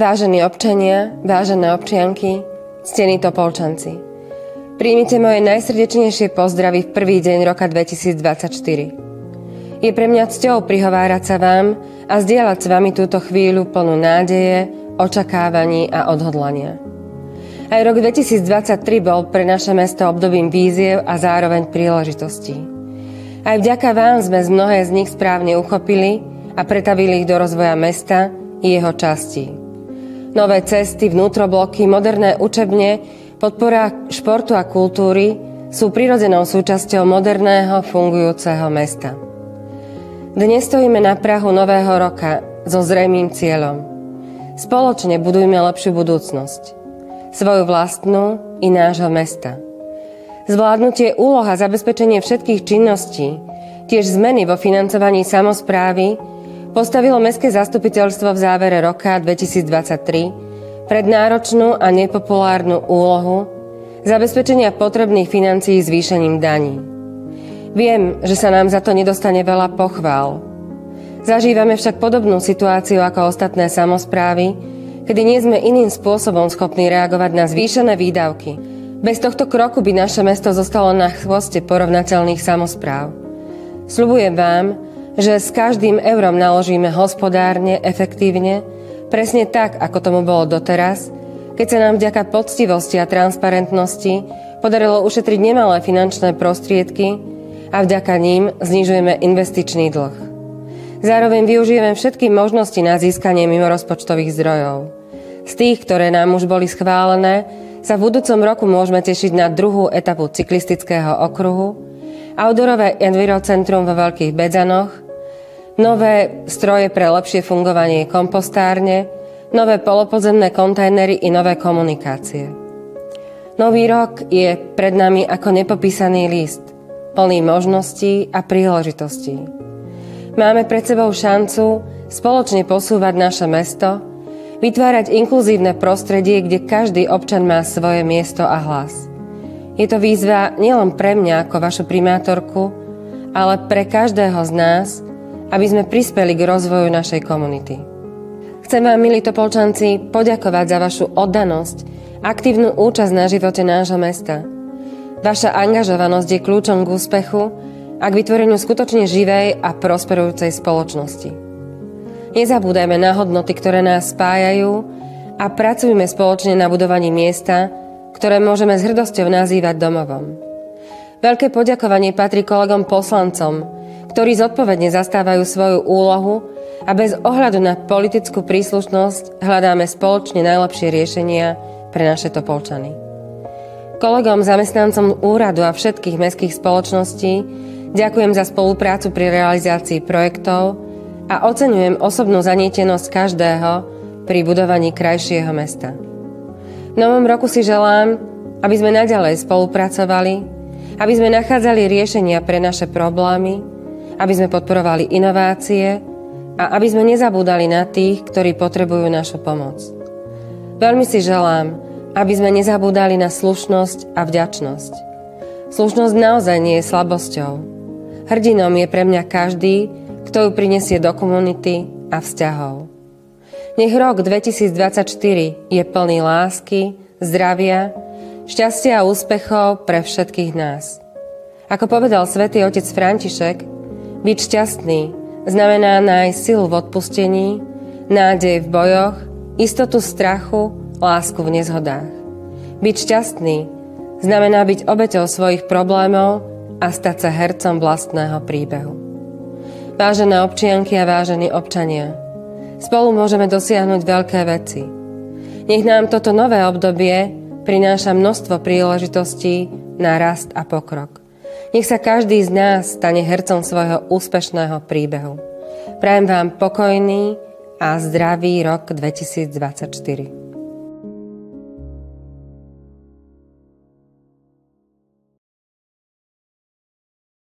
Vážení občania, vážené občianky, ctení Topolčanci, príjmite moje najsrdečnejšie pozdravy v prvý deň roka 2024. Je pre mňa cťou prihovárať sa vám a zdieľať s vami túto chvíľu plnú nádeje, očakávaní a odhodlania. Aj rok 2023 bol pre naše mesto obdobím víziev a zároveň príležitostí. Aj vďaka vám sme mnohé z nich správne uchopili a pretavili ich do rozvoja mesta i jeho častí. Nové cesty, vnútrobloky, moderné učebne, podpora športu a kultúry sú prirodzenou súčasťou moderného, fungujúceho mesta. Dnes stojíme na prahu nového roka so zrejmým cieľom. Spoločne budujme lepšiu budúcnosť. Svoju vlastnú i nášho mesta. Zvládnutie úloh a zabezpečenie všetkých činností, tiež zmeny vo financovaní samosprávy, postavilo Mestské zastupiteľstvo v závere roka 2023 pred náročnú a nepopulárnu úlohu zabezpečenia potrebných financií zvýšením daní. Viem, že sa nám za to nedostane veľa pochvál. Zažívame však podobnú situáciu ako ostatné samosprávy, kedy nie sme iným spôsobom schopní reagovať na zvýšené výdavky. Bez tohto kroku by naše mesto zostalo na chvoste porovnateľných samospráv. Sľubujem vám, že s každým eurom naložíme hospodárne, efektívne, presne tak, ako tomu bolo doteraz, keď sa nám vďaka poctivosti a transparentnosti podarilo ušetriť nemalé finančné prostriedky a vďaka ním znižujeme investičný dlh. Zároveň využijeme všetky možnosti na získanie mimorozpočtových zdrojov. Z tých, ktoré nám už boli schválené, sa v budúcom roku môžeme tešiť na druhú etapu cyklistického okruhu, outdoorové envirocentrum vo Veľkých Bedzanoch, nové stroje pre lepšie fungovanie kompostárne, nové polopodzemné kontajnery i nové komunikácie. Nový rok je pred nami ako nepopísaný list, plný možností a príležitostí. Máme pred sebou šancu spoločne posúvať naše mesto, vytvárať inkluzívne prostredie, kde každý občan má svoje miesto a hlas. Je to výzva nielen pre mňa ako vašu primátorku, ale pre každého z nás, aby sme prispeli k rozvoju našej komunity. Chcem vám, milí Topolčanci, poďakovať za vašu oddanosť, aktívnu účasť na živote nášho mesta. Vaša angažovanosť je kľúčom k úspechu a k vytvoreniu skutočne živej a prosperujúcej spoločnosti. Nezabúdajme na hodnoty, ktoré nás spájajú a pracujme spoločne na budovaní miesta, ktoré môžeme s hrdosťou nazývať domovom. Veľké poďakovanie patrí kolegom poslancom, ktorí zodpovedne zastávajú svoju úlohu a bez ohľadu na politickú príslušnosť hľadáme spoločne najlepšie riešenia pre naše Topolčany. Kolegom, zamestnancom úradu a všetkých mestských spoločností ďakujem za spoluprácu pri realizácii projektov a oceňujem osobnú zanietenosť každého pri budovaní krajšieho mesta. V novom roku si želám, aby sme naďalej spolupracovali, aby sme nachádzali riešenia pre naše problémy, aby sme podporovali inovácie a aby sme nezabúdali na tých, ktorí potrebujú našu pomoc. Veľmi si želám, aby sme nezabúdali na slušnosť a vďačnosť. Slušnosť naozaj nie je slabosťou. Hrdinom je pre mňa každý, kto ju prinesie do komunity a vzťahov. Nech rok 2024 je plný lásky, zdravia, šťastia a úspechov pre všetkých nás. Ako povedal svätý otec František, byť šťastný znamená nájsť silu v odpustení, nádej v bojoch, istotu v strachu, lásku v nezhodách. Byť šťastný znamená byť obeťou svojich problémov a stať sa hercom vlastného príbehu. Vážené občianky a vážení občania, spolu môžeme dosiahnuť veľké veci. Nech nám toto nové obdobie prináša množstvo príležitostí na rast a pokrok. Nech sa každý z nás stane hercom svojho úspešného príbehu. Prajem vám pokojný a zdravý rok 2024.